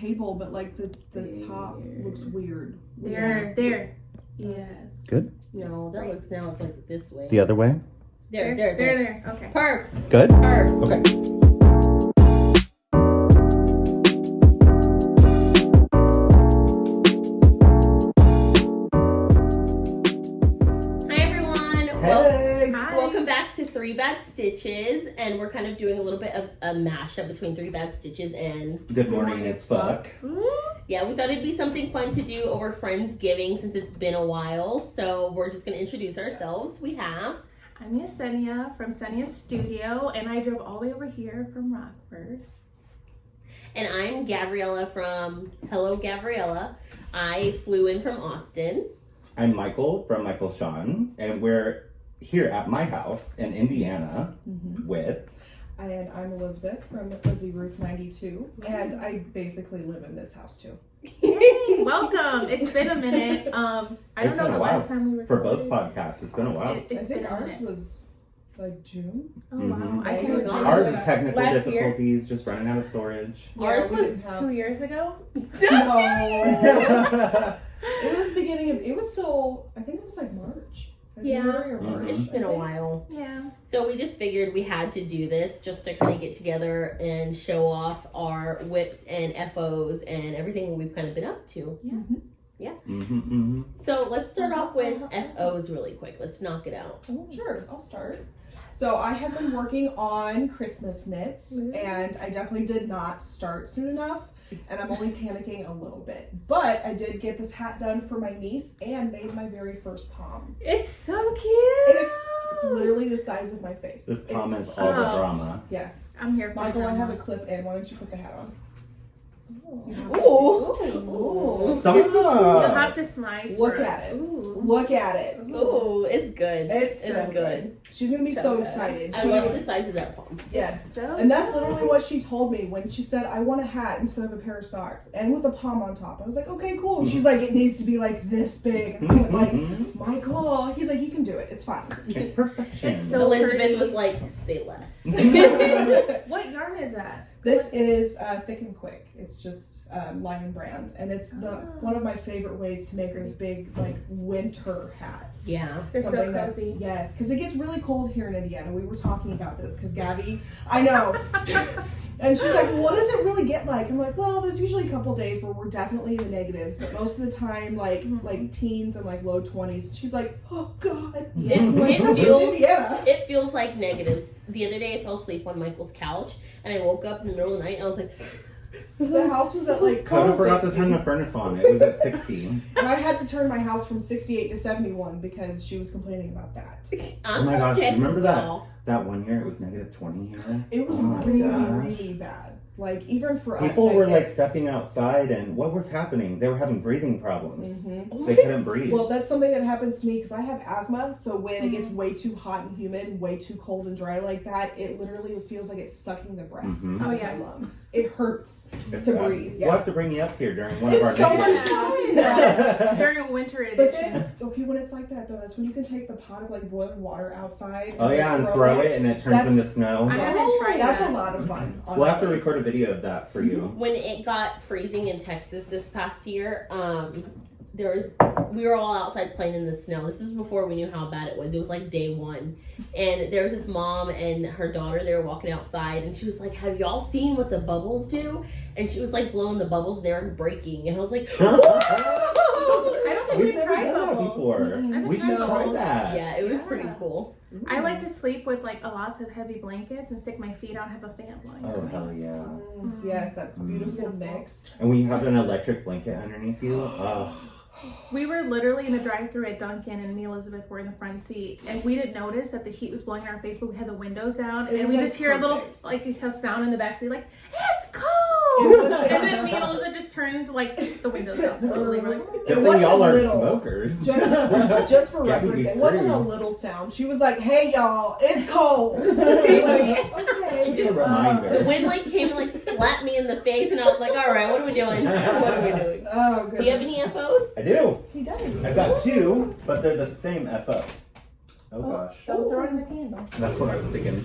table, but like the top looks weird. There. Yes. Good. No, that looks now it's like this way. The other way? There. Okay. Perf. Good? Perf. Okay. Welcome back to Three Bad Stitches, and we're kind of doing a little bit of a mashup between Three Bad Stitches and Good Morning as Fuck. Yeah, we thought it'd be something fun to do over Friendsgiving since it's been a while, so we're just going to introduce ourselves. We have... I'm Yesenia from Yesenia Studio, and I drove all the way over here from Rockford. And I'm Gabriella from Hello Gabriella. I flew in from Austin. I'm Michael from Michael Sean, and we're here at my house in Indiana with... And I'm Elizabeth from Lizzie Ruth 92, and I basically live in this house too. Yay, welcome. It's been a minute. I don't know the last time we for recorded. both podcasts. It's been a while. I think ours was like June. Oh wow. I think can it was Ours is technical last difficulties, just running out of storage. Ours was 2 years ago. No. It was beginning of, it was still, I think it was like March. February or March, It's been a while. Yeah. So we just figured we had to do this just to kind of get together and show off our whips and FOs and everything we've kind of been up to. Yeah. So let's start off with FOs really quick. Let's knock it out. Oh, sure, I'll start. So I have been working on Christmas knits, and I definitely did not start soon enough, and I'm only panicking a little bit. But I did get this hat done for my niece and made my very first pom. It's so And cute. it's literally the size of my face. This pom is all the drama. Yes. I'm here for Michael, the I have a drama. clip in. Why don't you put the hat on? Ooh. Stop! You'll have to smile. Look at it. Ooh. Look at it. Ooh, it's good. It's so good. She's gonna be so excited. I love the size of that palm. Yes. So And that's literally what she told me when she said, I want a hat instead of a pair of socks and with a palm on top. I was like, okay, cool. And she's like, it needs to be like this big. And I went like, Michael, he's like, you can do it. It's fine. It's perfection. It's so Elizabeth pretty. was like, say less. What yarn is that? This is Thick and Quick. It's just Lion brand. And it's one of my favorite ways to make those big like winter hats. Yeah. They're so Something that's, cozy. yes, because it gets really cold here in Indiana. We were talking about this because Gabby, I know. And she's like, well, what does it really get like? I'm like, well, there's usually a couple days where we're definitely in the negatives, but most of the time, like teens and like low 20s. She's like, oh God. It feels like negatives. The other day I fell asleep on Michael's couch and I woke up in the middle of the night and I was like, The house was at like Coda forgot to turn the furnace on. It was at 60. And I had to turn my house from 68 to 71 because she was complaining about that. Oh my gosh, remember that one year it was negative 20 here? It was really bad. Like, even for us. People were like stepping outside, and what was happening? They were having breathing problems. They couldn't breathe. Well, that's something that happens to me because I have asthma. So when it gets way too hot and humid, way too cold and dry like that, it literally feels like it's sucking the breath out of my lungs. It hurts to breathe. We'll have to bring you up here during one of our It's so much fun. During a winter But edition. then, okay, when it's like that though, that's when you can take the pot of like boiling water outside. Oh yeah, and throw it and it turns into snow. I haven't tried That's that. a lot of fun. Honestly. We'll have to record a video of that for you. when it got freezing in Texas this past year, we were all outside playing in the snow. This is before we knew how bad it was. It was like day one. And there was this mom and her daughter, they were walking outside and she was like, have y'all seen what the bubbles do? And she was like blowing the bubbles, they were breaking. And I was like, I don't think We've we've tried never done that bubbles. before. We should try that. yeah, it was pretty cool. I like to sleep with like a lots of heavy blankets and stick my feet out and have a fan blowing. Oh hell yeah. Yes, that's a beautiful mix. And when you have an electric blanket underneath you, oh. We were literally in the drive-thru at Dunkin' and me and Elizabeth were in the front seat and we didn't notice that the heat was blowing in our face, but we had the windows down and we just hear a little like a sound in the backseat like, it's cold! And then me and Elizabeth just turned like the windows down slowly. We're like, Good thing y'all are smokers. Just for Gabby reference, be it wasn't a screwed. little sound. She was like, hey y'all, it's cold. Like, okay. Just a reminder. The wind like came and like slapped me in the face and I was like, all right, what are we doing? What are we doing? Oh, good. Do you have any FOs? I do. He does. I've got two, but they're the same FO. Oh gosh. don't throw it in the candle. That's what I was thinking.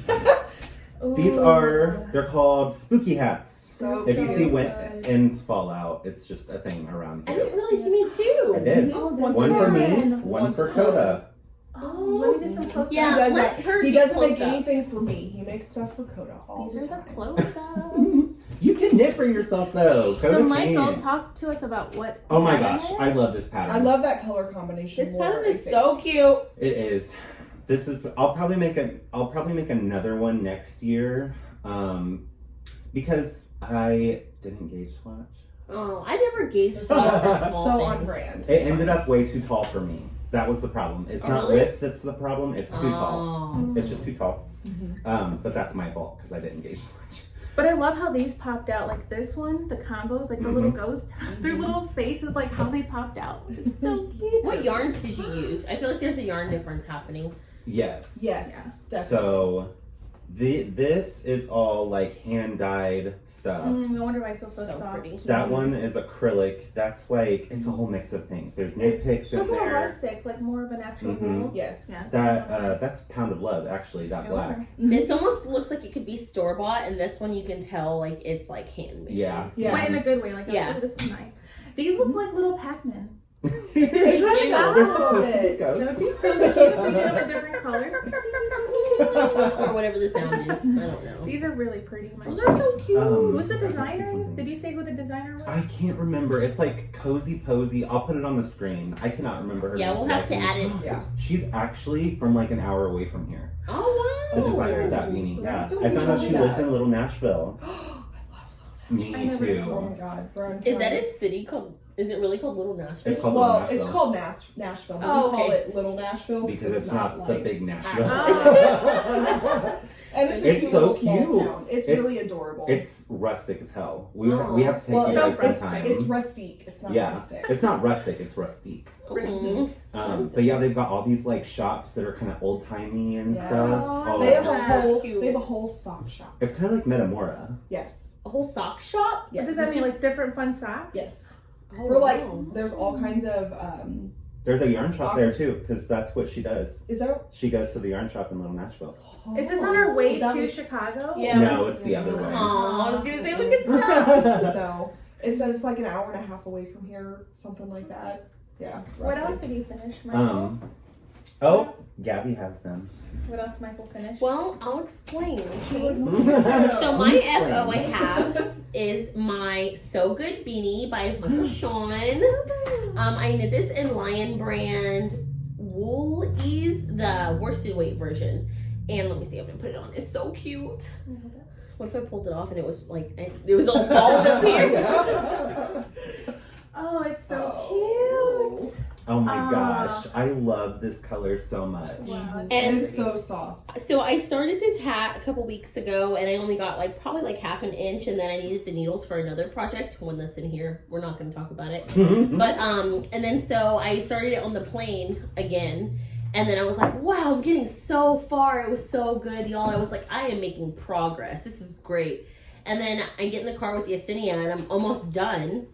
These are, they're called spooky hats. So If you cute. see when ends fall out, it's just a thing around I here. didn't realize you made two. I did. Oh, One for me, fun. one for Coda. Oh, let me do some close Yeah, He does let that. her He do doesn't make close-ups. anything for me. He makes stuff for Coda all These the are time. the close-ups. You can knit for yourself though. Coda So Michael, can. talk to us about what Oh my pattern gosh, is. I love this pattern. I love that color combination. This more, pattern I is think. so cute. It is. This is. I'll probably make another one next year, because I didn't gauge swatch. Oh, I never gauged It's so so on brand. It ended up way too tall for me. That was the problem. It's Oh, not really? width that's the problem. It's too tall. Oh. It's just too tall. Mhm. But that's my fault because I didn't gauge swatch. But I love how these popped out. Like this one, the combos, like the little ghost, their little faces, like how they popped out. It's so cute. What yarns did you use? I feel like there's a yarn difference happening. Yes. Yes, definitely. So, this is all like hand dyed stuff. No wonder why I feel so, So soft. pretty. That one is acrylic. That's like it's a whole mix of things. There's knit picks in It's more there. rustic, like more of an actual Mhm. wool. Yes. Yeah. That's Pound of Love actually. That black. This almost looks like it could be store bought, and this one you can tell like it's like handmade. Yeah. Yeah. But in a good way. Like, Yeah. oh, this is nice. These look like little Pac-Man. They're does supposed to be a little That'd be ghosts. so cute if they did them in different colors. Or whatever the sound is. I don't know. These are really pretty. Those are so cute. Who's the I can see designer? something. Did you say who the designer was? I can't remember. It's like Cozy Posy. I'll put it on the screen. I cannot remember her Yeah, name. we'll have to add it. Yeah. She's actually from like an hour away from here. Oh The wow. designer of that beanie. Yeah. I feel I like you found told out me she that. lives in Little Nashville. I love Me I never too. knew. Oh my god, Brian. Is that a city called? Is it really called Little Nashville? It's called Well, Little it's Nashville. called Nashville. But Oh, we call okay. it Little Nashville Because it's not the like big Nashville. And it's a It's cute so little small cute. town. It's It's- really adorable. It's rustic as hell. We Oh. have to take well, you it's, guys sometime. it's rustique. It's not Yeah. rustic. It's not rustic, it's rustique. Mhm. But yeah, they've got all these like shops that are kind of old timey and Yeah. stuff. Oh, They have Yeah. a whole. Cute. They have a whole sock shop. It's kind of like Metamora. Yes. A whole sock shop? Yes. What does that mean? Like different fun socks? Yes. Oh, For like, wow. there's all kinds of. There's a yarn shop there too, because that's what she does. Is that? She goes to the yarn shop in Little Nashville. Is this on our way That to was- Chicago? Yeah. No, it's the other way. Aw, I was gonna say we could stop. No. It's like an hour and a half away from here, something like that. Yeah. What roughly. else did you finish, Michael? Oh, Gabby has them. What else Michael finished? Well, I'll explain. She's like, So my Explain. FO I have is my So Good Beanie by Michael Sean. I knit this in Lion Brand Wool Ease, the worsted weight version. And let me see, I'm gonna put it on. It's so cute. What if I pulled it off and it was like, it was all balled up here? Oh, it's so Oh. cute. Oh my Ah. gosh, I love this color so much. Wow. And And it's so soft. so I started this hat a couple weeks ago and I only got probably like half an inch, and then I needed the needles for another project, one that's in here. We're not gonna talk about it. But and then so I started it on the plane again, and then I was like, wow, I'm getting so far. It was so good, y'all. I was like, I am making progress. This is great. And then I get in the car with Yesenia and I'm almost done.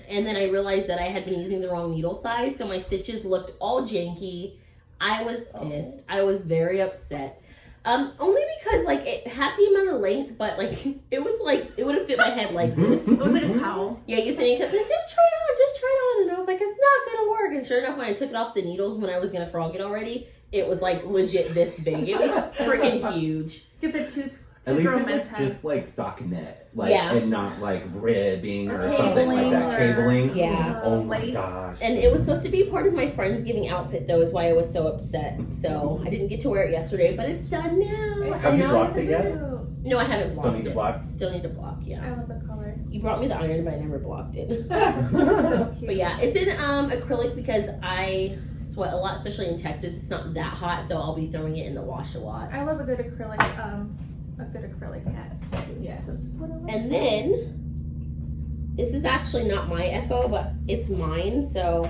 And then I realized that I had been using the wrong needle size, so my stitches looked all janky. I was pissed. I was very upset. Only because like it had the amount of length, but like it was like it would have fit my head like this. It was like a cowl. Yeah, Yesenia kept saying, just try it on, and I was like, it's not gonna work. And sure enough, when I took it off the needles when I was gonna frog it already, it was like legit this big. It was freaking huge. Give it two At least girl it was men's heads. just like stockinette, like Yeah. and not like ribbing or Or something like that. cabling Cabling. Yeah. Oh my lace. gosh. And it was supposed to be part of my Friendsgiving outfit, though, is why I was so upset. So I didn't get to wear it yesterday, but it's done now. Have And you now blocked I it yet? Cute. No, I haven't Still blocked need to it. block? Still need to block, I yeah. love the color. You brought me the iron, but I never blocked it. So cute. But yeah, it's in acrylic because I sweat a lot, especially in Texas. It's not that hot, so I'll be throwing it in the wash a lot. I love a good acrylic hat. Yes. This is what it looks And then, this is actually not my FO, but it's mine, so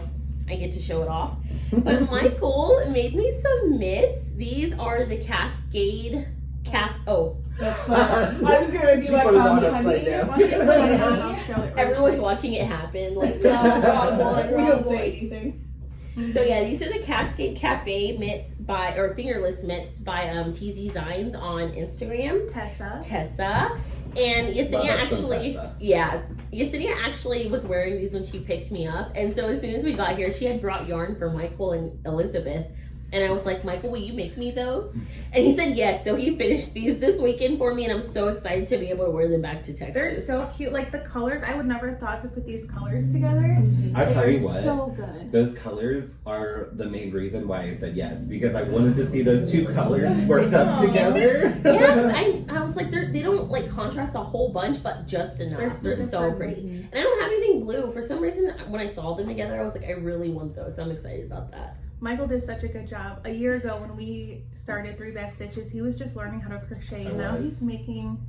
I get to show it off. But Michael made me some mitts. These are the Cascade That's the. I was gonna be She like, put it on honey. upside down. Once you put it on, I'll show it. Right Everyone's quick. watching it happen. Like, no, wrong one, We wrong don't one. say anything. So yeah, these are the Cascade Cafe mitts or fingerless mitts by TZ Zines on Instagram. Tessa. Tessa. And Yesenia Love us some actually, pasta. yeah, Yesenia actually was wearing these when she picked me up. And so as soon as we got here, she had brought yarn for Michael and Elizabeth. And I was like, Michael, will you make me those? And he said yes. So he finished these this weekend for me, and I'm so excited to be able to wear them back to Texas. They're so cute. Like the colors, I would never have thought to put these colors together. I tell you They're what, so good. those colors are the main reason why I said yes, because I wanted to see those two colors worked up together. Yeah, 'cause I was like, they don't like contrast a whole bunch, but just enough. They're so different. pretty. And I don't have anything blue. For some reason, when I saw them together, I was like, I really want those. So I'm excited about that. Michael did such a good job. A year ago when we started Throwback Stitches, he was just learning how to crochet, and now he's making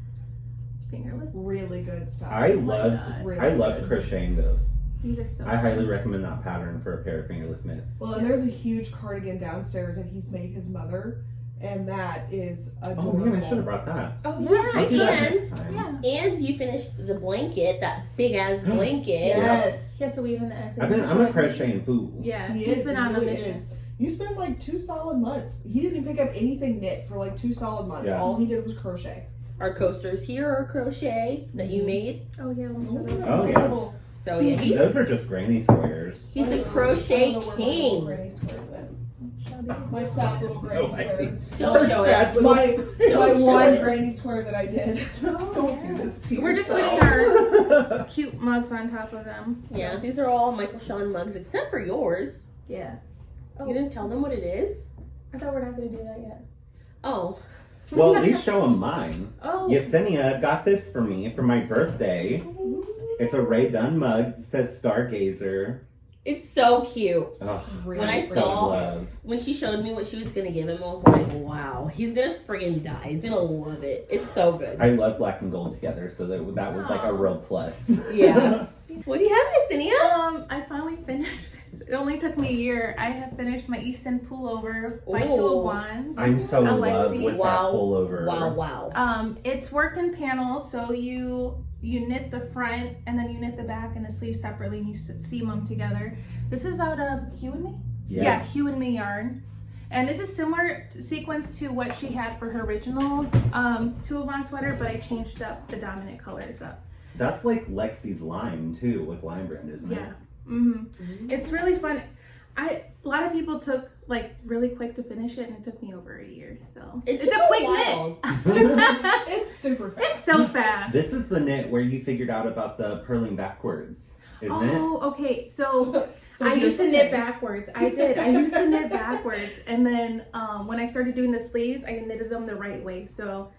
fingerless. Really good stuff. I Oh my loved God. Really I loved good. crocheting those. These are so I highly recommend that pattern for a pair of fingerless mitts. Well, and there's a huge cardigan downstairs that he's made his mother, and that is Oh adorable. man, I should have brought that. Oh Yeah, I'll do that and next time. Yeah. and you finished the blanket, that big ass blanket. Yes. Yeah, so we even I'm a crocheting fool. Yeah, He he's is, been he on a really mission. is. You spent like 2 solid months. He didn't pick up anything knit for like 2 solid months. Yeah. All he did was crochet. Our coasters here are crochet that you made. Oh yeah. Oh, yeah. So yeah, Those are just granny squares. he's a I crochet don't know where my little king. granny square went. My sad little granny Oh, I square. think- Don't show it. Sad little- My show one it. granny square that I did. Don't do this to We're just yourself. putting our cute mugs on top of them. So. Yeah, these are all Michael Sean mugs except for yours. Yeah. You didn't tell them what it is? I thought we're not gonna do that yet. Oh. Well, at least show them mine. Oh. Yesenia got this for me for my birthday. It's a Ray Dunn mug. It says Stargazer. It's so cute. Oh, Really When I pretty. saw- love. When she showed me what she was gonna give him, I was like, wow, he's gonna friggin' die. He's gonna love it. It's so good. I love black and gold together, so that was like a real plus. Yeah. What do you have, Yesenia? I finally finished this. It only took me a year. I have finished my EASTON pullover by Two Ooh. of Wands. I'm so in love Alexi. with Wow. that pullover. Wow. It's worked in panels, so you knit the front and then you knit the back and the sleeve separately, and you seam them together. This is out of Hue and Me. Yes. Yeah, Hue and Me yarn. And this is similar sequence to what she had for her original Two of Wands sweater, but I changed up the dominant colors up. That's like Lexi's Lime too, with Lime Brand, isn't it? Yeah. It's really fun. A lot of people took like really quick to finish it, and it took me over a year. So It it's took a quick while. knit. It's super fast. It's so fast. This is the knit where you figured out about the purling backwards, isn't it? Oh, okay. So So I here's used to the knit thing. backwards. I did. I used to knit backwards, and then when I started doing the sleeves, I knitted them the right way. So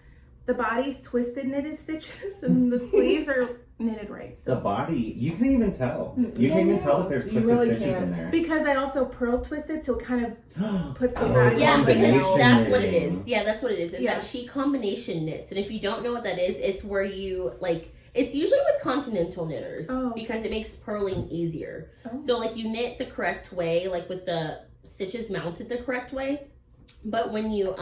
the body's twisted knitted stitches, and the sleeves are knitted right. The So body, you can even tell. You can even tell that there's You twisted really stitches can. in there. because I also purl twisted, so it kind of puts the Oh, body. Yeah, because combination that's what it is. knitting. Yeah, that's what it is. Is Yeah. that she combination knits. And if you don't know what that is, it's where you like it's usually with continental knitters Oh, because it makes purling easier. Oh. So like you knit the correct way, like with the stitches mounted the correct way. But when you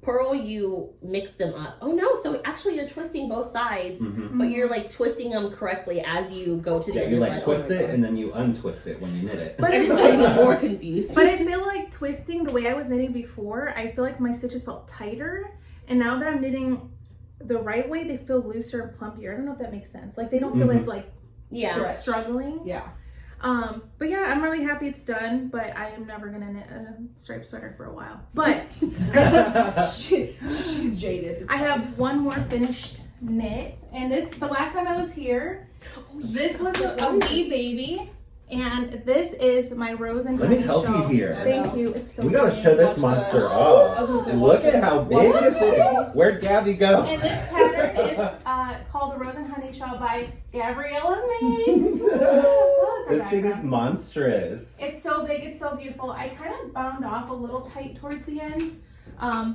purl, you mix them up. Oh no, so actually you're twisting both sides, Mhm. but you're like twisting them correctly as you go to the Yeah, other you like side. twist Oh my it God. and then you untwist it when you knit it. But I it's just got even more confused. But I feel like twisting the way I was knitting before, I feel like my stitches felt tighter. And now that I'm knitting the right way, they feel looser and plumpier. I don't know if that makes sense. Like they don't feel as like yeah. struggling. Yeah. But yeah, I'm really happy it's done, but I am never gonna knit a striped sweater for a while. But She's jaded. I have one more finished knit, and the last time I was here, this was a wee baby, and this is my rose and Let me honey help you shawl. here. Thank you. It's so We gotta pretty. show this Watch monster that. I off. was gonna say, Look watch at how that. big Watch this that. is. Where'd Gabby go? And this pattern is called the Rose and Honey Shawl by Gabriella Mix. Oh, it's a This thing is background. monstrous. It's so big, it's so beautiful. I kind of bound off a little tight towards the end,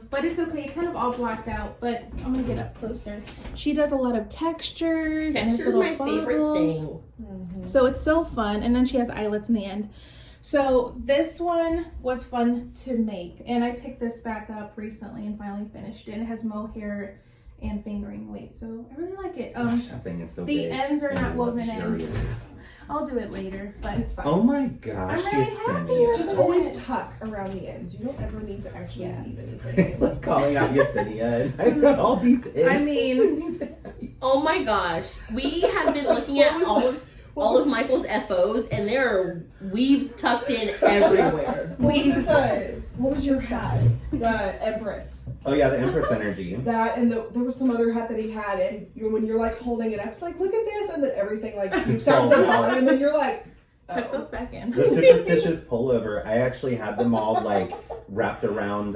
but it's okay. It kind of all blocked out, but I'm gonna get up closer. She does a lot of textures and has Texture's little my favorite bubbles. thing. So it's so fun, and then she has eyelets in the end. So this one was fun to make, and I picked this back up recently and finally finished it. And it has mohair and fingering weight, so I really like it. Gosh, that thing is so the big. ends are and not woven in. luxurious. I'll do it later, but It's fine. Oh my gosh, I'm really happy Yesenia. with Just always tuck around the ends. You don't ever need to actually Yeah. leave anything. Like calling out Yesenia, and I've got all these ends I mean, in these ends. Oh my gosh. We have been looking at all of Michael's FOs, and there are weaves tucked in everywhere. What was your hat? The Empress. Oh yeah, the Empress energy. That and there was some other hat that he had, and when you're like holding it up, it's like, look at this, and then everything like keeps out the bottom, and you're like, Put those back in. The superstitious pullover, I actually had them all like wrapped around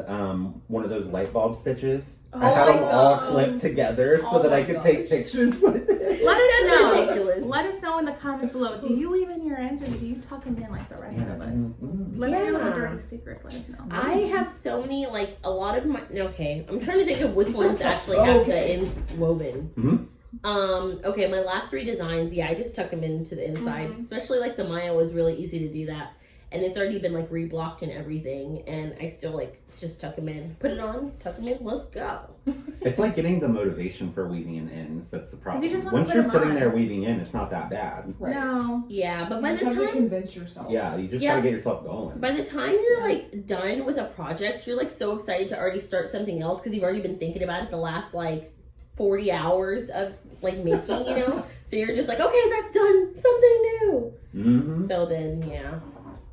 one of those light bulb stitches. I had them all clipped together so that I could take pictures with it. Let us know. Ridiculous. Let us know in the comments below. Do you leave in your ends or do you tuck them in like the rest of us? Let us know the dirty secrets. Let us know. I have so many, like, a lot of my. Okay, I'm trying to think of which ones actually have the ends woven. Mm-hmm. Okay, my last 3 designs, I just tuck them into the inside. Especially like the Maya was really easy to do that. And it's already been like reblocked and everything. And I still like just tuck them in. Put it on, tuck them in, let's go. It's like getting the motivation for weaving in ends. That's the problem. You just wanna Once put you're them sitting on. there weaving in, it's not that bad. right. No. Yeah, but You by just the have to time convince yourself. Yeah, you just gotta get yourself going. by the time you're like done with a project, you're like so excited to already start something else because you've already been thinking about it the last like 40 hours of like making, you know? So you're just like, okay, that's done. Something new. Mm-hmm. So then, yeah.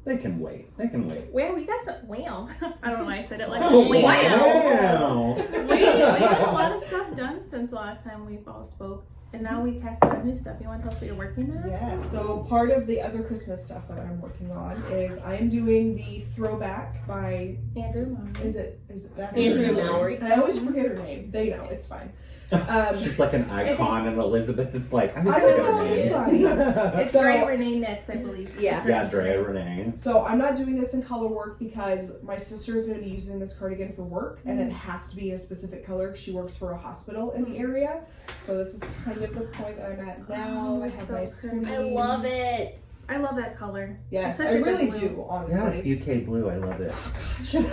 They can wait. They can wait. Well, we got some. Well, I don't know why I said it like Oh, that. wow. We got a lot of stuff done since the last time we've all spoke. And now we cast out new stuff. You want to tell us what you're working on? Yeah, so part of the other Christmas stuff that I'm working on is I am doing the Throwback by Andrew. is it that Andrew Mallory. I always forget her name. They know, it's fine. She's like an icon, and Elizabeth is like, I I always don't forget know her name. anybody. It's So- Dre Renee Knits, I believe. Yeah. Yeah, Drea Renee. So I'm not doing this in color work because my sister is going to be using this cardigan for work, and it has to be in a specific color. She works for a hospital in the area, so this is kind of the point that I'm at now. Oh, I have so my pretty. sleeves. I love it. I love that color. Yes, It's such I a good really blue. do. Yeah, it's Honestly. UK blue. I love it. That's such a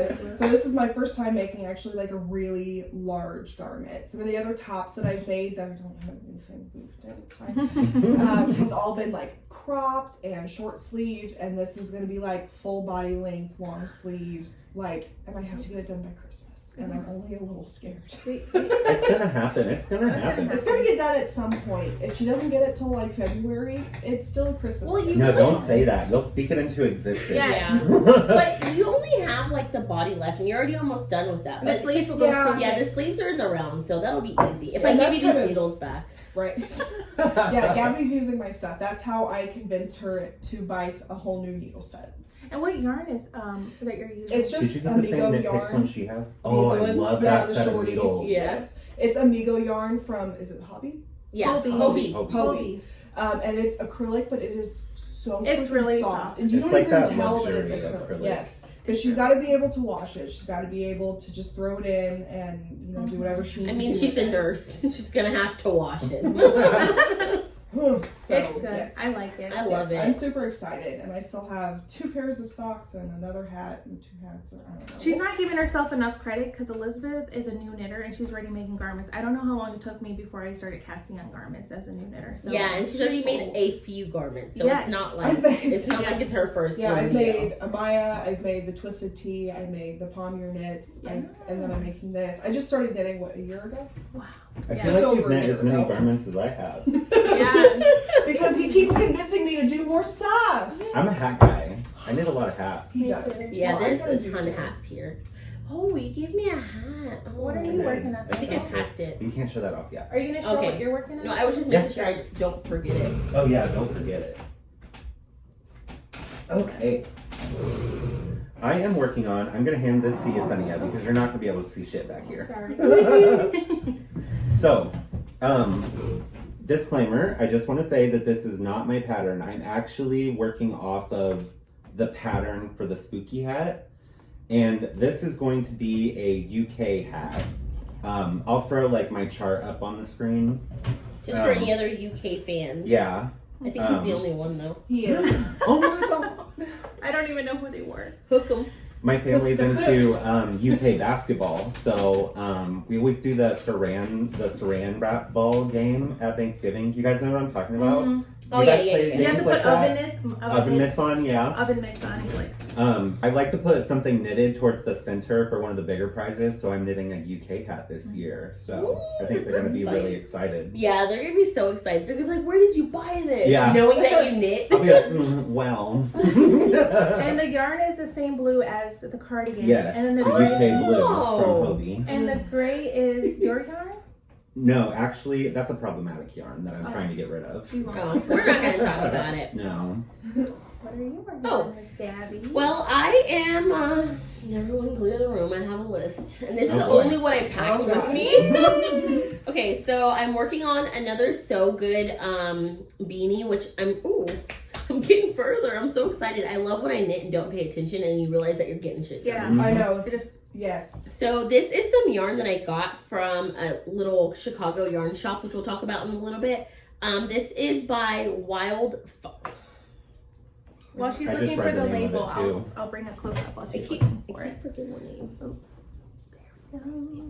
good blue. So this is my first time making actually like a really large garment. Some of the other tops that I've made that I don't have anything moved in, it's fine, has all been like cropped and short sleeved, and this is going to be like full body length, long sleeves. Like, and I have to get it done by Christmas, and I'm only a little scared. It's gonna happen. It's gonna happen. It's gonna get done at some point. If she doesn't get it till like February, it's still a Christmas. Well, you No, really- don't say that. You'll speak it into existence. Yes. But you only have like the body left, and you're already almost done with that. The But sleeves will go yeah. so yeah, the sleeves are in the round, so that'll be easy. If Yeah, I give that's you these kind of- needles back. Right. Yeah, Gabby's using my stuff. That's how I convinced her to buy a whole new needle set. And what yarn is that you're using? It's Did just you get the same Amigo knit picks one yarn. she has? Oh, I ones? love Yeah, that the set of shorties. needles. Yes. It's Amigo yarn from, is it Hobby? Yeah, Hobie. Hobie. And it's acrylic, but it is so It's freaking really soft. soft. And you It's don't like even that tell that it's luxury acrylic. acrylic. Yes. Because she's got to be able to wash it. She's got to be able to just throw it in and, you know, do whatever she needs I to mean, do. she's with a it. nurse. She's gonna have to wash it. So, It's good. yes. I like it. I love I'm it. super excited, and I still have 2 pairs of socks and another hat and 2 hats. Or I don't know. She's not giving herself enough credit because Elizabeth is a new knitter and she's already making garments. I don't know how long it took me before I started casting on garments as a new knitter. So Yeah, and she's already made old. a few garments, so Yes. it's not like I've made- it's not like it's her first. Yeah, I've rodeo. made a Maya, I've made the twisted tee, I made the palm ear knits, and then I'm making this. I just started knitting, what, a year ago? Wow. I Yeah. feel like So you've knit rude, as many no? garments as I have. Yeah. Because he keeps convincing me to do more stuff. I'm a hat guy. I knit a lot of hats. He Me does. too. Yeah, Well, I there's kinda a do ton of too. hats here. Oh, you gave me a hat. Oh, What are you Okay. working on? I think I tacked it. You can't show that off yet. Are you gonna show Okay. what you're working on? No, I was just making sure I don't forget it. Oh yeah, don't forget it. Okay. I am working on, I'm gonna hand this to Yesenia because you're not gonna be able to see shit back here. Sorry. So, disclaimer, I just want to say that this is not my pattern. I'm actually working off of the pattern for the spooky hat. And this is going to be a UK hat. I'll throw like my chart up on the screen. Just for any other UK fans. Yeah. I think he's the only one though. He is. Oh my god. I don't even know who they were. Hook 'em. My family's into UK basketball, so we always do the saran wrap ball game at Thanksgiving. You guys know what I'm talking about? Mhm. Oh, You yeah, guys yeah, play yeah. You have to games put like that? Oven mitts on, yeah. Oven mitts on. You like. I like to put something knitted towards the center for one of the bigger prizes, so I'm knitting a UK hat this year. So I think that's they're going to be exciting. really excited. Yeah, they're gonna be so excited. They're gonna be like, "Where did you buy this?" Yeah. Knowing that you knit. I'll be like, well. And the yarn is the same blue as the cardigan. Yes, And then the the UK blue Oh. from Hobie. and the gray is your yarn. No, actually, that's a problematic yarn that I'm trying to get rid of. Oh, we're not gonna talk about it. No. What are you working Oh. on, Miss Gabby? Well, I am. Everyone clear the room. I have a list, and this is Oh, boy. only what I packed Oh, with God. me. Okay, so I'm working on another So Good beanie, which I'm getting further. I'm so excited. I love when I knit and don't pay attention, and you realize that you're getting shit done. Yeah. Mhm. I know. It just Yes. So this is some yarn that I got from a little Chicago yarn shop, which we'll talk about in a little bit. This is by while she's I just looking for read the the name of label, it, too. I'll bring it close up while I she's keep looking for it. forgetting the name.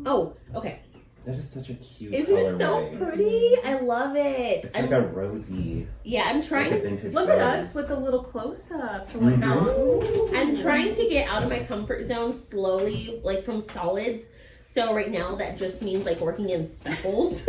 Oh, okay. That is such a cute Isn't it so colorway. pretty? I love it. It's like a rosy, I'm like a trying. vintage Look at rose. us with a little close up. Mhm. I'm trying to get out of my comfort zone slowly, like from solids. So right now that just means like working in speckles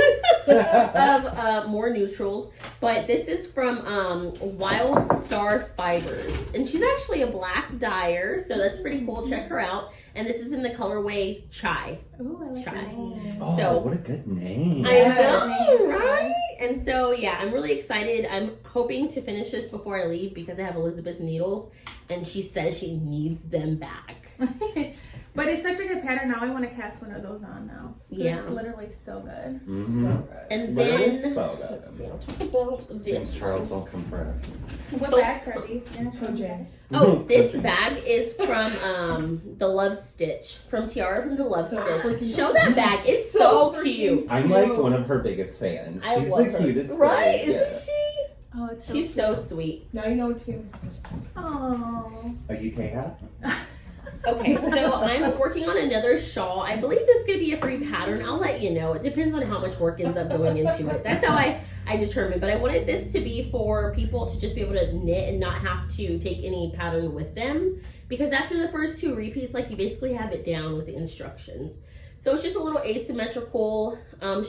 of more neutrals. But this is from Wild Star Fibers, and she's actually a black dyer, so that's pretty cool. Check her out. And this is in the colorway Chai. Ooh, I like Chai. the name. Oh, So- what a good name. I know, right? And so, yeah, I'm really excited. I'm hoping to finish this before I leave because I have Elizabeth's needles, and she says she needs them back. But it's such a good pattern. Now I want to cast one of those on now. Yeah. It's literally so good. Mhm. And Literally then, so let's see, good. I'll talk about James this. Charles don't come for us. What Oh. bags are these? Yeah, Oh, James. Oh, this James. bag is from the Love Stitch, from Tiara from the Love So Stitch. freaking Show that bag. It's so freaking cute. I'm like one of her biggest fans. I She's love the her. cutest Right? thing. Isn't she? Oh, it's so She's cute. so sweet. Now you know what to get for Christmas. Oh. A UK hat? Okay, so I'm working on another shawl. I believe this is going to be a free pattern. I'll let you know. It depends on how much work ends up going into it. That's how I determine. But I wanted this to be for people to just be able to knit and not have to take any pattern with them. Because after the first two repeats, like you basically have it down with the instructions. So it's just a little asymmetrical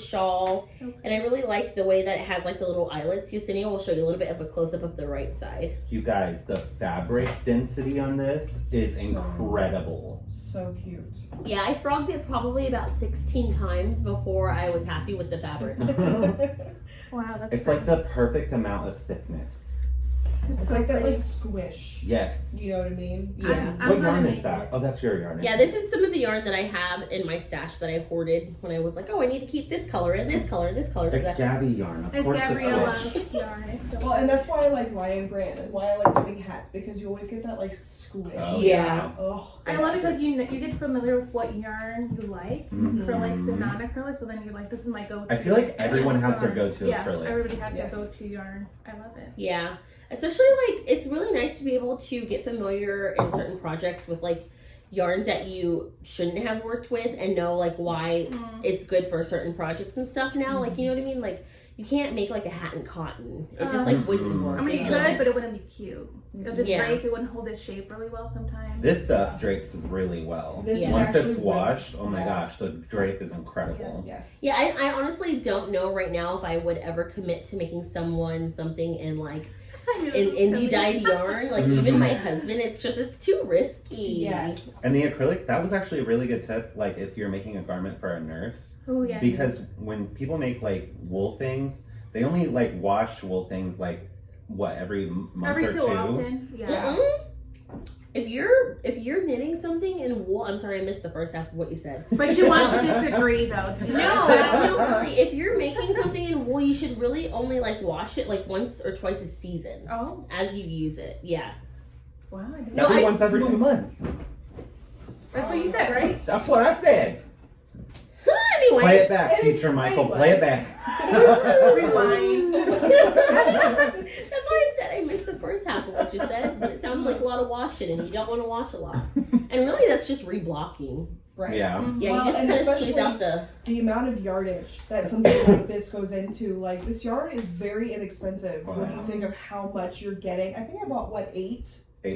shawl. So And I really like the way that it has like the little eyelets. Yesenia will show you a little bit of a close-up of the right side. You guys, the fabric density on this is incredible. So cute. Yeah, I frogged it probably about 16 times before I was happy with the fabric. wow, that's It's like the perfect amount of thickness. It's like that like squish. Yes. You know what I mean? Yeah. I'm What gonna yarn make is that? it. Oh, that's your yarn. Yeah, this is some of the yarn that I have in my stash that I hoarded when I was like, oh, I need to keep this color and this color and this color. So It's that's- Gabby yarn. Of It's course, the Gabriella switch. yarn. It's so Well, and that's why I like Lion Brand and why I like doing hats because you always get that like squish. Oh, Yeah. Oh, I love it because you get familiar with what yarn you like, Mhm. acrylics and non-acrylics, so then you're like, this is my go-to. I feel like everyone has their yarn. go-to Yeah, acrylic. everybody has Yes. their go-to yarn. I love it. Yeah. Especially like, it's really nice to be able to get familiar in certain projects with like yarns that you shouldn't have worked with and know like why it's good for certain projects and stuff now. Like, you know what I mean? Like, you can't make like a hat in cotton. It just like wouldn't work. I mean, you It'd be, like, could, but it wouldn't be cute. It'll just Yeah. drape. It wouldn't hold its shape really well sometimes. This stuff drapes really well. This Yeah. is Once actually it's washed, really- oh my yes. gosh, the drape is incredible. Yes. Yeah, I honestly don't know right now if I would ever commit to making someone something in like in indie dyed yarn. Like even my husband, it's too risky. Yes. And the acrylic, that was actually a really good tip, like if you're making a garment for a nurse. Oh yes. Because when people make like wool things, they only like wash wool things like what, every month every or so two? often, yeah. Mm-mm. If you're knitting something in wool, I'm sorry, I missed the first half of what you said. But she wants to disagree though. No, really. If you're making something in wool, you should really only like wash it like once or twice a season Oh as you use it. Yeah. wow! I didn't That'd No, be I- once every 2 months. That's what you said, right? That's what I said. Anyway. Play it back, future Michael. Play it back. Rewind. That's why I said I missed the first half of what you said. But it sounded like a lot of washing, and you don't want to wash a lot. And really, that's just reblocking. Right. Yeah. Yeah, Well, you just and kind of squeeze especially out the amount of yardage that something like this goes into. Like, this yarn is very inexpensive when you Wow. think of how much you're getting. I think I bought, what, 8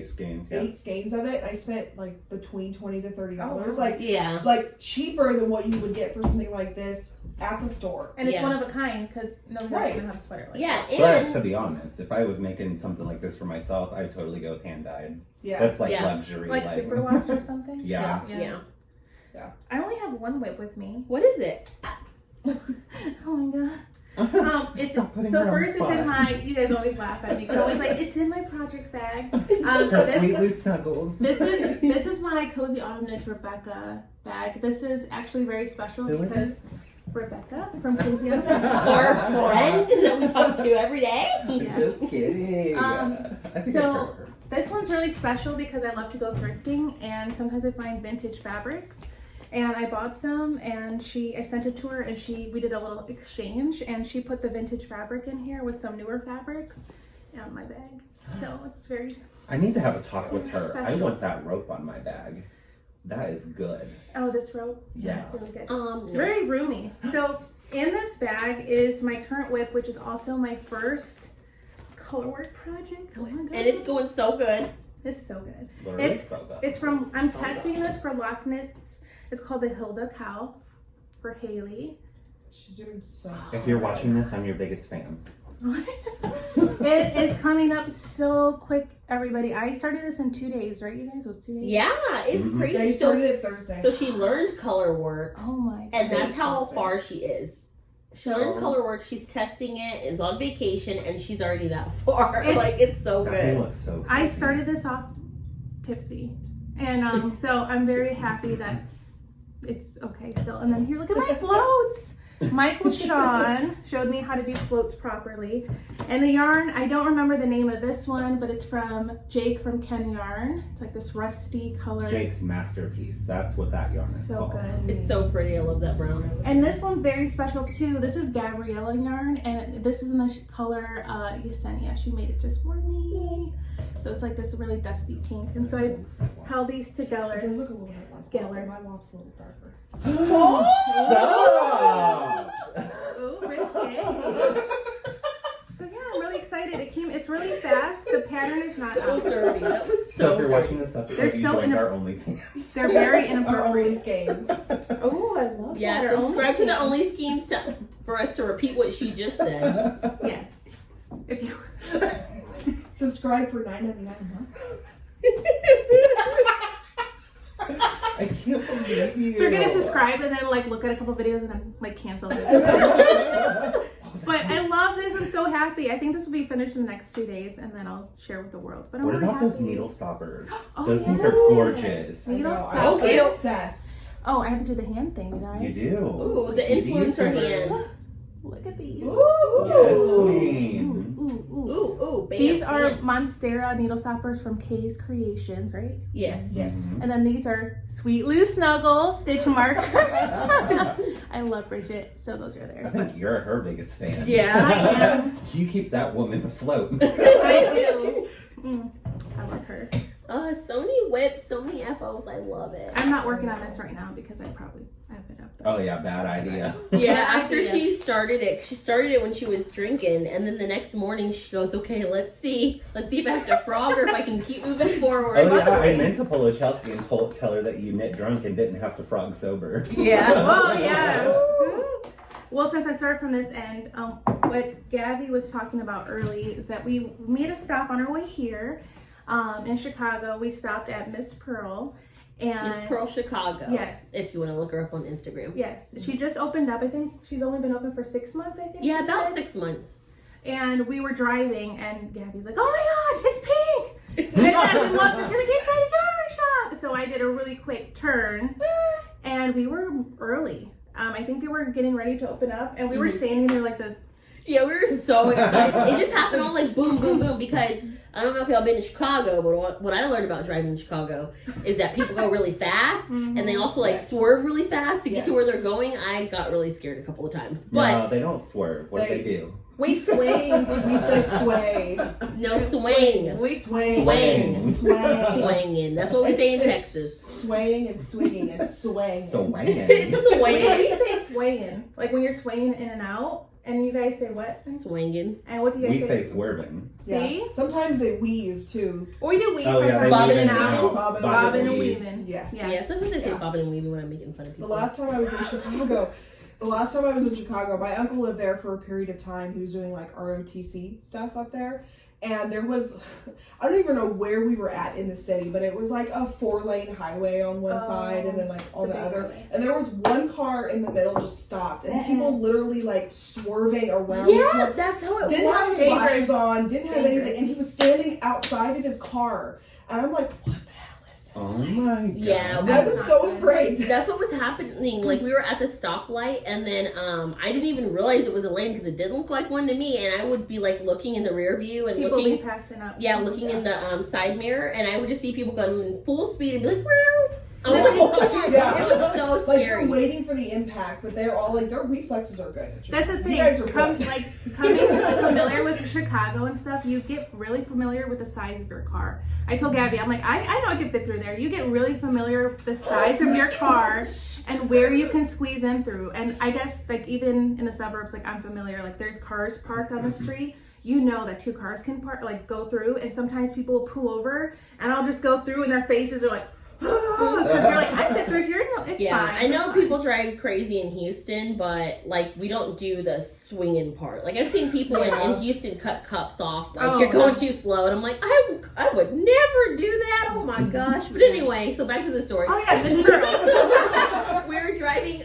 skeins. Yeah. 8 skeins of it. I spent like between $20 to $30. Oh, wow. Yeah. Like cheaper than what you would get for something like this at the store. And it's Yeah. one of a kind because no one else can have a sweater like Yeah, that. But to and be honest, if I was making something like this for myself, I'd totally go with hand dyed. Yeah. That's like Yeah. luxury. Like superwash or something. Yeah. yeah. I only have one whip with me. What is it? Oh my god. It's Stop putting so her on the first it's in spot. my. You guys always laugh at me. 'Cause I'm always like, it's in my project bag. Her sweet loose snuggles. This is my Cozy Autumn Knits Rebecca bag. This is actually very special Who is because Rebecca from Cozy Autumn. Our friend that we talk to every day. Yeah. Just kidding. I think so- I heard her. This one's really special because I love to go thrifting and sometimes I find vintage fabrics. And I bought some and I sent it to her and we did a little exchange and she put the vintage fabric in here with some newer fabrics in my bag. So it's very, I need to have a talk with her. I Special. want that rope on my bag. That is good. oh, this rope? Yeah. It's really good. It's No. very roomy. So in this bag is my current whip, which is also my first colorwork project. Oh my god. And it's going so good. It's so good. Literally It's- so good. It's from, I'm testing this for Lock Knits. It's called the Hilda Cow for Haley. She's doing so If you're watching this, I'm your biggest fan. It is coming up so quick, everybody. I started this in 2 days, right, you guys? It was 2 days? Yeah, it's Mhm. crazy. Yeah, you So, started it Thursday. so she learned color work, Oh my god. and that's That's how awesome. far she is. She learned color work. She's testing it. Is on vacation, and she's already that far. It's so That thing good. looks so I crazy. started this off tipsy. And so I'm very happy that it's okay still. And then here, look at my floats. Michael Sean showed me how to do floats properly. And the yarn, I don't remember the name of this one, but it's from Jake from Ken Yarn. It's like this rusty color. Jake's masterpiece. That's what that yarn is So called. good. It's so pretty. I love that brown. And this one's very special too. This is Gabriella yarn, and this is in the color Yesenia. She made it just for me. So it's like this really dusty pink. And so I held these It together. does look a little bit like Geller. My wop's a little darker. Stop! Ooh, risque. So yeah, I'm really excited. It's really fast. The pattern is not So out. dirty. That was So so if you're dirty. watching this episode, They're you so joined our OnlyFans. They're very Our only inappropriate. skeins. Oh, I love Yeah, that. Our subscribe to the OnlyFans. Only Skeins for us to repeat what she just said. Yes. If you Subscribe for $9.99 a month. I can't believe you. they're gonna subscribe and then like look at a couple videos and then like cancel it. But I love this. I'm so happy. I think this will be finished in the next 2 days, and then I'll share with the world. But I'm What really about those happy. needle stoppers? Oh, Those things are yes. gorgeous. I Needle know, stop. I'm Okay. obsessed. Oh, I have to do the hand thing, you You guys. do. Ooh, the Beauty influencer YouTuber. hand. Look at these. Yes, Ooh, queen. ooh, ooh. Ooh, bam. These are bam. Monstera needle stoppers from Kay's Creations, right? Yes. Yes. Mhm. And then these are Sweet Loose Snuggles stitch markers. I love Bridget, so those are I there. think you're her biggest fan. Yeah. I am. You keep that woman afloat. I do. I love her. So many whips, so many FOs. I love it. I'm not working on this right now because I have it up there. Oh yeah, bad idea. Yeah, Bad after idea. she started it when she was drinking, and then the next morning she goes, "Okay, let's see if I have to frog or if I can keep moving forward." Oh yeah, I meant to pull a Chelsea and tell her that you knit drunk and didn't have to frog sober. Yeah. Oh yeah. Well, since I started from this end, what Gabby was talking about early is that we made a stop on our way here in Chicago. We stopped at Miss Pearl. And Miss Pearl Chicago. Yes. If you want to look her up on Instagram. Yes, she just opened up. I think she's only been open for 6 months. I think. Yeah, she about said. 6 months. And we were driving, and Gabby's like, "Oh my God, it's pink!" And then we walked into the inside yarn shop. So I did a really quick turn, and we were early. I think they were getting ready to open up, and we were standing there like this. Yeah, we were so excited. It just happened all like boom, boom, boom. Because I don't know if y'all been to Chicago, but what I learned about driving in Chicago is that people go really fast, and they also like swerve really fast to get to where they're going. I got really scared a couple of times, but No, they don't swerve. What do they do? We swing. We say sway. no swing. We sway. Swing. Sway. Swinging. That's what we say in It's Texas. swaying and swinging and swaying. Swaying. It's Wait, how do swinging. you say swaying? Like when you're swaying in and out, and you guys say what? Swinging. And what do you guys We say? say swerving. See? Yeah. Sometimes they weave too. Or we do weave Oh, yeah, sometimes. they Bobbing weave and in weaving. out. Bobbing and weaving. Yes. Yeah. Yeah, sometimes I say Yeah. bobbing and weaving when I'm making fun of The people. last time I was in Chicago, my uncle lived there for a period of time. He was doing like ROTC stuff up there. And there was, I don't even know where we were at in the city, but it was like a 4-lane highway on one side and then like on the other. Highway. And there was one car in the middle just stopped and people literally like swerving around. Yeah, this that's how it didn't have his was. flashes on, didn't have anything, and he was standing outside of his car. And I'm like, what the hell is this? Oh my god. Yeah, I was so afraid. That's what was happening. Like we were at the stoplight, and then I didn't even realize it was a lane because it didn't look like one to me. And I would be like looking in the rear view and People looking, be passing up. looking in the side mirror, and I would just see people coming full speed and be like, "Wow!" I was like, "Oh my god!" It was so Like scary. you're waiting for the impact, but they're all like their reflexes are good. That's the thing. You guys are Coming good. familiar with Chicago and stuff, you get really familiar with the size of your car. I told Gabby, I'm like, I know I can fit through there. You get really familiar with the size of your car and where you can squeeze in through. And I guess like even in the suburbs, like I'm familiar, like there's cars parked on the street. You know that 2 cars can go through, and sometimes people will pull over and I'll just go through and their faces are like, because you're like, I fit through here. No, it's fine. I know it's people fine. drive crazy in Houston, but like we don't do the swinging part. Like I've seen people in Houston cut cups off. Like you're going too slow, and I'm like, I would never do that. Oh my gosh! But anyway, so back to the story. Oh yeah, this girl. We were driving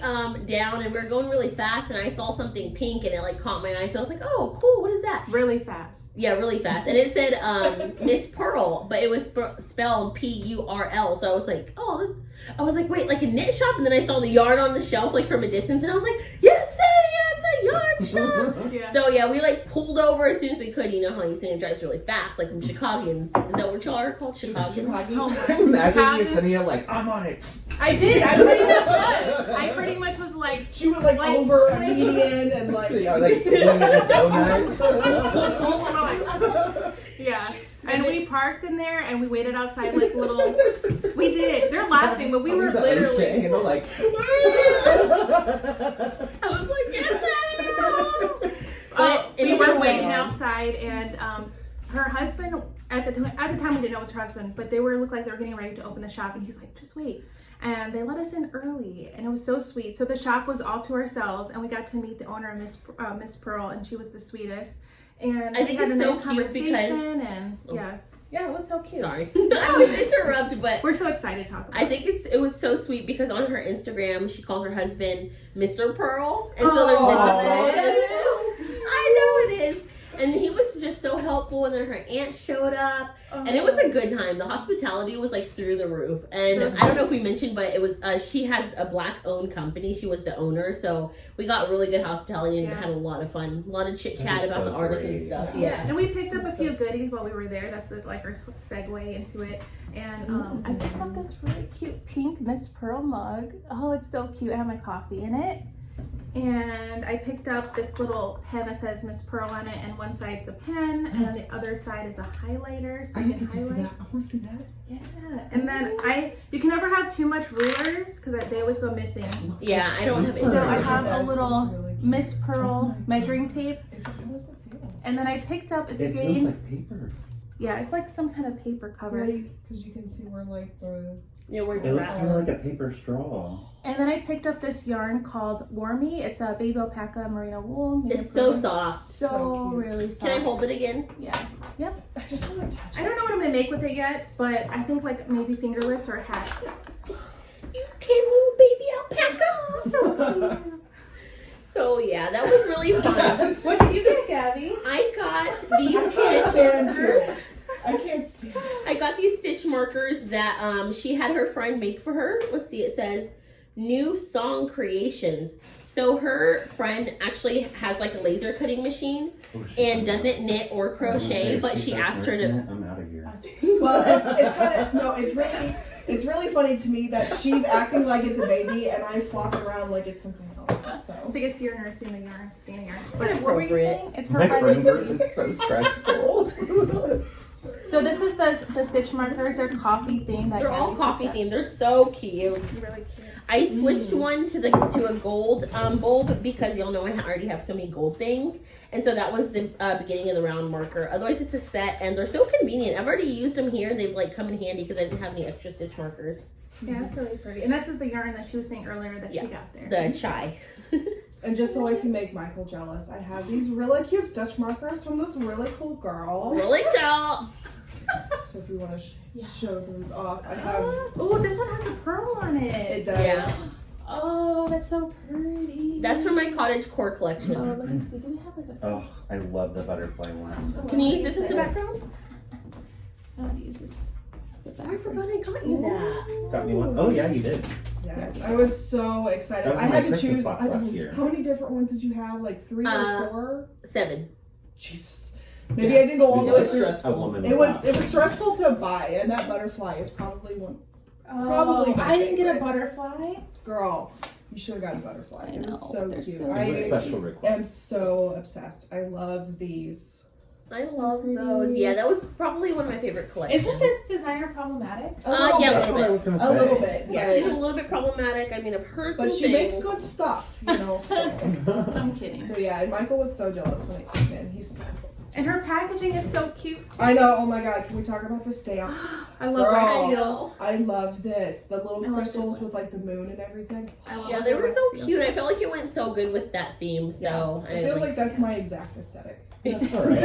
down, and we were going really fast, and I saw something pink, and it like caught my eye. So I was like, oh, cool. What is that? Really fast. Yeah, really fast. And it said Miss Pearl, but it was spelled P-U-R-L. So I was like, oh, I was like, wait, like a knit shop? And then I saw the yarn on the shelf, like from a distance, and I was like, yes, it's a yarn shop. Yeah. So yeah, we like pulled over as soon as we could. You know how Yesenia drives really fast, like them Chicagoans. Is that what y'all are called? Chicagoans? Oh, Imagine Chicagoans. Yesenia like, I'm on it. I did. I pretty much was like, She went like over a median and like Yeah, like swinging a donut. yeah. And we parked in there and we waited outside like little. We did. They're laughing, but we were The literally. ocean, you know, like. I was like, yes, I know. We were waiting outside, and her husband at the time we didn't know it was her husband, but they looked like they were getting ready to open the shop, and he's like, just wait. And they let us in early, and it was so sweet. So the shop was all to ourselves, and we got to meet the owner, Miss Pearl, and she was the sweetest. And I think we had it's a so nice cute because- conversation, and yeah, it was so cute. Sorry, I was interrupted, but We're so excited to talk about I think it was so sweet because on her Instagram she calls her husband Mr. Pearl, and so they're I know it is. And he was just so helpful, and then her aunt showed up, and it was a good time. The hospitality was like through the roof, and So I don't know if we mentioned, but it was she has a Black-owned company. She was the owner, so we got really good hospitality and had a lot of fun, a lot of chit chat That is about so the artists and great. stuff. Yeah, and we picked up a few goodies while we were there. That's like our segue into it. And I picked up this really cute pink Miss Pearl mug. Oh, it's so cute. I have my coffee in it. And I picked up this little pen that says Miss Pearl on it, and one side's a pen, and the other side is a highlighter, so you can highlight. I want to see that. Yeah, and then you can never have too much rulers because they always go missing. Yeah, I don't have it. So I It have a does. little It's really cute. Miss Pearl measuring tape, How does it feel? and then I picked up a It feels skein. like paper. Yeah, it's like some kind of paper cover. Because you can see where like the Yeah, we're It looks kind of like a paper straw. And then I picked up this yarn called Warmy. It's a baby alpaca merino wool. made It's of so fur. soft. So So cute. really soft. Can I hold it again? Yeah. I just want to touch I don't know what I'm gonna make with it yet, but I think like maybe fingerless or hats. You cute little baby alpaca. So yeah, that was really fun. What did you get, Gabby? I got I these can't stitch stand markers. you. I can't stand you. I got these stitch markers that she had her friend make for her. Let's see, it says New Song Creations. So her friend actually has like a laser cutting machine and doesn't knit or crochet, but she asked her to. I'm out of here. Well, it's kind of no. It's really funny to me that she's acting like it's a baby and I flop it around like it's something else. So So I guess you're nursing the yarn, scanning yarn. But what were you Inappropriate. saying? It's her My friend. friend work is so stressful. So this is the stitch markers. They're coffee themed. They're all coffee themed. They're so cute. It's really cute. I switched one to a gold bulb because y'all know I already have so many gold things, and so that was the beginning of the round marker. Otherwise, it's a set, and they're so convenient. I've already used them here. They've like come in handy because I didn't have any extra stitch markers. Yeah, it's really pretty. And this is the yarn that she was saying earlier that she got there. The chai. And just so I can make Michael jealous, I have these really cute stitch markers from this really cool girl. Really cool. So if you want to show those off, I have. Oh, this one has a pearl on it. It does. Yeah. Oh, that's so pretty. That's from my cottage core collection. Oh, let me see. Do we have like a... Oh, I love the butterfly one. Can you use this as the background? I want to use this as the background. I forgot I got you that. Got me one. Oh yeah, you did. Yes, I was so excited. That was I my had to Christmas choose. box last year. How many different ones did you have? Like 3 or 4? 7. Jesus. Maybe I didn't go all the way through. A woman. It was stressful to buy, and that butterfly is probably one. Probably my I didn't get a favorite. butterfly. Girl, you should have got a butterfly. It was so they're cute. so I cute. special request. am so obsessed. I love these. I love those. Yeah, that was probably one of my favorite collections. Isn't this designer problematic? A little yeah, bit. That's what I was gonna say. A little bit. Yeah, but- she's a little bit problematic. I mean, I've heard But some she makes things. good stuff, you know. So, I'm kidding. so yeah, and Michael was so jealous when it came in. He's. And her packaging is so cute. I know. Oh my God! Can we talk about the stamp? I love Girl. red seals. I love this. The little I like crystals this one. with like the moon and everything. I love Yeah, they the were red so seal. cute. I felt like it went so good with that theme. So It feels like that's my exact aesthetic. That's all right.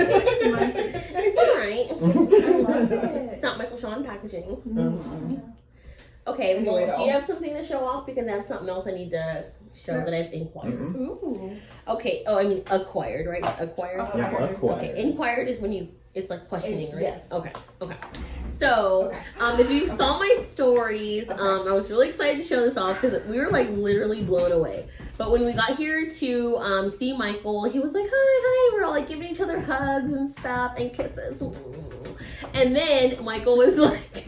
Mine too. it's alright. I love It's it. not Michael Shawn packaging. Mm-hmm. Okay, Anyway, well, do though. you have something to show off? Because I have something else I need to show that I've inquired. Mhm. Ooh. Okay. Oh, I mean acquired, right? Acquired. Okay. Yeah, acquired. Okay. Inquired is when it's like questioning, right? Yes. Okay. Okay. So, if you saw my stories, I was really excited to show this off because we were like literally blown away. But when we got here to see Michael, he was like, hi. We're all like giving each other hugs and stuff and kisses. And then Michael was like,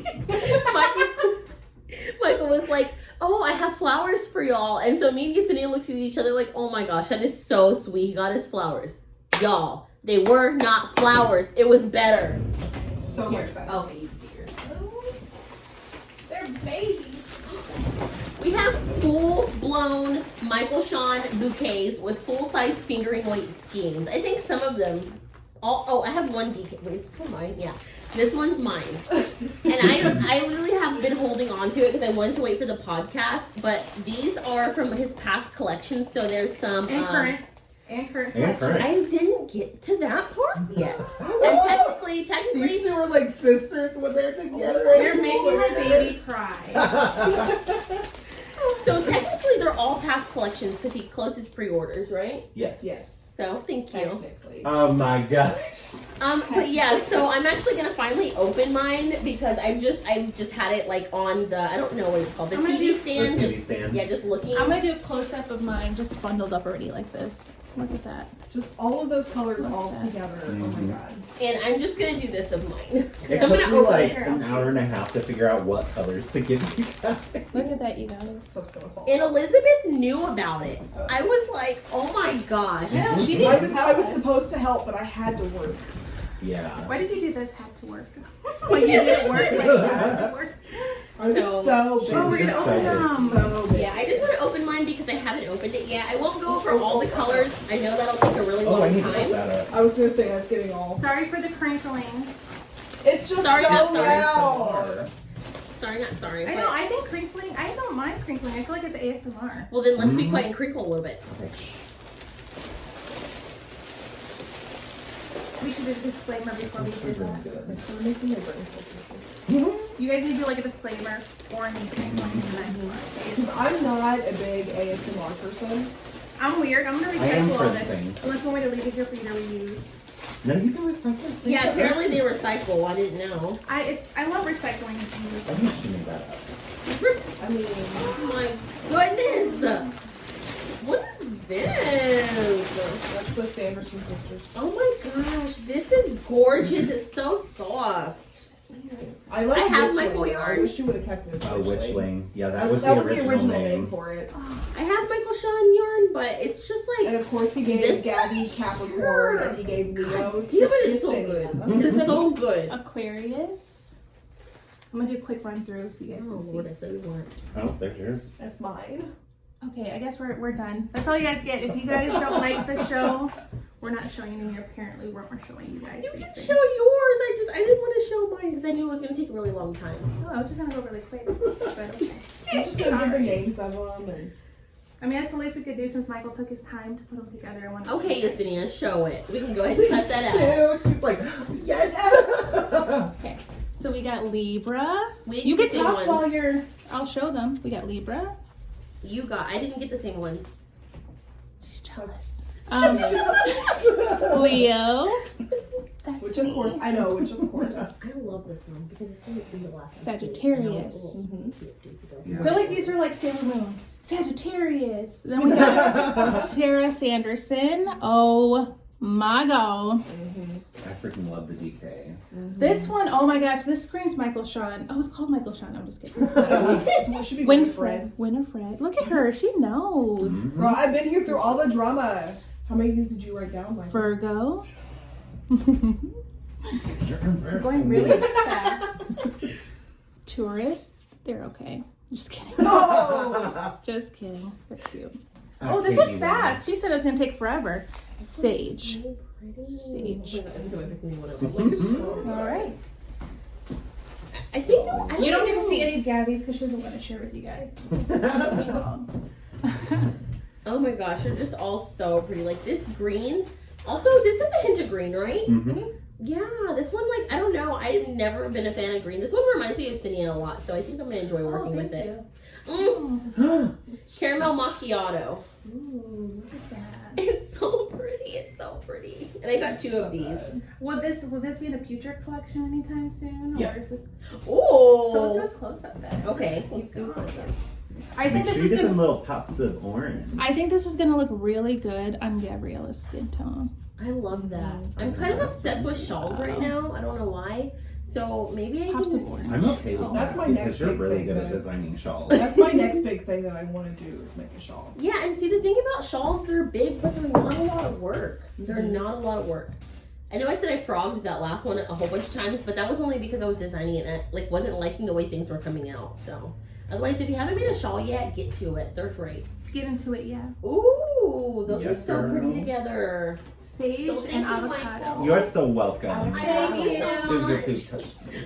Michael was like, oh, I have flowers for y'all. And so me and Yesenia looked at each other like, oh my gosh, that is so sweet. He got his flowers. Y'all, they were not flowers. It was better. So much better. Okay, you figure. They're babies. We have full-blown Michael Shawn bouquets with full-size fingering weight skeins. I think some of them. I have one DK. Wait, is this one mine? Yeah, this one's mine. And I literally have been holding on to it because I wanted to wait for the podcast. But these are from his past collections. So there's some And current. And current. And current. I didn't get to that part yet. And technically, These two were like sisters when they're together. You're making my baby cry. so technically they're all past collections because he closed his pre-orders, right? Yes. Yes. So thank you. Technically. Oh my gosh. But yeah, so I'm actually gonna finally open mine because I've just had it like on the, I don't know what it's called, the I'm gonna TV do- stand. The TV Just stand. Yeah, just looking. I'm gonna do a close up of mine, just bundled up already like this. Look at that. Just all of those colors What's all that? together. Oh Mhm. my God. And I'm just gonna do this of mine. It I'm took gonna me open like it. an hour and a half to figure out what colors to give you guys. Look at that, you guys. Stuff's gonna fall. And Elizabeth knew about it. I was like, oh my gosh. Yeah, she I didn't was supposed to help, but I had to work. Yeah. Why did you do this? Had to work. Like you didn't work, but you had to work. I was So- so busy. Oh, we're gonna open them. So busy. Yeah, I just want to open mine because I haven't opened it yet. I won't go over all the colors. I know that'll take a really Oh, I long need to put time. that up. I was gonna say that's getting all. Sorry for the crinkling. It's just Sorry, so not sorry. loud. Sorry, not sorry. I But, know, I think crinkling, I don't mind crinkling. I feel like it's ASMR. well, then let's be Mhm. quiet and crinkle a little bit. Okay. We should do a disclaimer before we do that. We're making my brain You guys need to do like a disclaimer or any crinkling Because I'm not a big ASMR person. I'm weird. I'm gonna I am recycle all for this. things. Unless you want me to leave it here for you to reuse. No, you can recycle things. Yeah, apparently they recycle. I didn't know. I love recycling things. I think she made that up. I mean, Oh my goodness! What is this? that's the Sanderson sisters. Oh my gosh, this is gorgeous. It's so soft. I like I have Witchling, Michael though. I yarn. wish you would have kept it as Oh, Witchling. Witchling. Yeah, That that was was the the original name name. for it. I have Michael Sean yarn, but it's just And like, of course, he gave This Gabby Capricorn, and he gave Leo to damn it, it's so good. Yesenia. It's so good. Aquarius. I'm gonna do a quick run through so you guys Oh, can see. Lord, I said we want. Oh, there's yours. That's mine. Okay, I guess we're done. That's all you guys get. If you guys don't like the show, we're not showing you. Apparently, we're showing you guys. You these can things. show yours. I didn't want to show mine because I knew it was going to take a really long time. Oh, I was just gonna go really quick. But okay. I'm just gonna give the names of them. And I mean, that's the least we could do since Michael took his time to put them together. I wanted to Okay, show you guys. Yesenia, show it. We can go ahead and cut that out. Cute. She's like, yes. Okay, so we got Libra. We didn't You get can the same talk ones. while you're. I'll show them. We got Libra. I didn't get the same ones. She's jealous. That's- Leo. That's which of course, I know, which of course. I love this one because it's going to be the last one. Sagittarius. Mhm. I feel like these are like Sailor Moon. Sagittarius. Then we got Sarah Sanderson. Oh my god. I freaking love the DK. This one, oh my gosh, this screams Michael Sean. Oh, it's called Michael Sean. I'm just kidding. It's not. It's what should be Winifred. Winifred. Look at her. She knows. Mhm. Girl, I've been here through all the drama. How many of these did you write down, Michael? Virgo. You're embarrassing Going me. really fast. Tourist. They're okay. Just kidding. Oh! Just kidding. They're cute. Ah, Oh, this Katie was fast. She said it was going to take forever. Sage. Sage. All right. I think You don't get to see any of Gabby's because she doesn't want to share with you guys. Oh my gosh, they're just all so pretty. Like this green. Also, this is a hint of green, right? Mhm. Yeah, this one, like, I don't know. I've never been a fan of green. This one reminds me of Yesenia a lot, so I think I'm going to enjoy working with it. Caramel macchiato. Ooh, look at that. It's so pretty. It's so pretty. And I got two of these. Will this be in a future collection anytime soon? Yes. Or is this... Ooh. So let's do a close up then. Okay, Oh, let's do gosh. close-ups. I think Make this sure is you get them gonna. little pops of orange. I think this is gonna look really good on Gavriella's skin tone. I love that. I'm kind of obsessed with shawls right now. I don't know why. So maybe I Pops can... of orange. I'm okay with That's that my because next you're big really thing good that at I- designing shawls. That's my next big thing that I want to do is make a shawl. Yeah, and see, the thing about shawls, they're big, but they're not a lot of work. They're not a lot of work. I know I said I frogged that last one a whole bunch of times, but that was only because I was designing it and I, like, wasn't liking the way things were coming out. So, otherwise, if you haven't made a shawl yet, get to it. They're great. Get into it, yeah. Ooh, those are Yes, so pretty girl. Sage together. So thank and you, avocado. Michael. You're so welcome. Thank you so Ooh, much. good touch.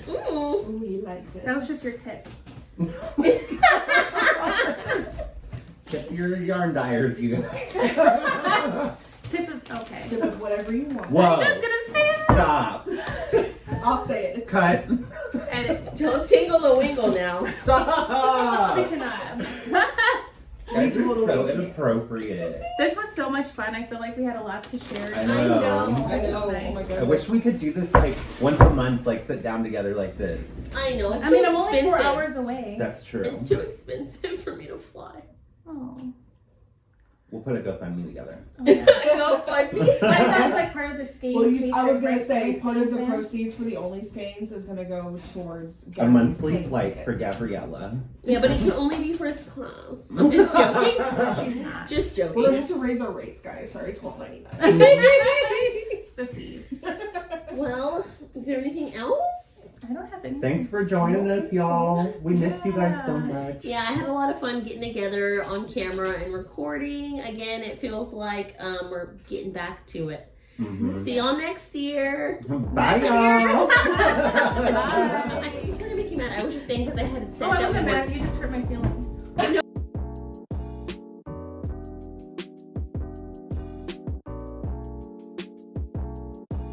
Ooh, he liked it. That was just your tip. Tip your yarn dyers, you guys. Tip of okay. Tip of whatever you want. Whoa. I was gonna say it. Stop. I'll say it. It's Cut. Edit. Don't tingle the wingle now. Stop. We cannot. Guys are so inappropriate. This was so much fun. I feel like we had a lot to share. I I know. know. I know. Nice. Oh my I god. wish we could do this like once a month, like sit down together like this. I know, it's I too mean, I'm only expensive. 4 hours away. That's true. It's too expensive for me to fly. Oh. We'll put a GoFundMe together. Oh, yeah. Go find me. I thought it was like part of the skate. Well, I was gonna paycheck, say right? part of the Skate proceeds for the Only Skeins is gonna go towards A monthly plane flight for tickets. Gabriella. Yeah, but it can only be first class. I'm just joking. She's not. Just We're gonna joking. have to raise our rates, guys. Sorry, $12.99. The fees. Well, is there anything else? I don't have any. Thanks for joining us, y'all. We missed you guys so much. Yeah, I had a lot of fun getting together on camera and recording. Again, it feels like we're getting back to it. Mhm. See y'all next year. Bye, y'all. I'm trying to make you mad. I was just saying because I had said Oh, I that we wasn't were mad. You just hurt my feelings.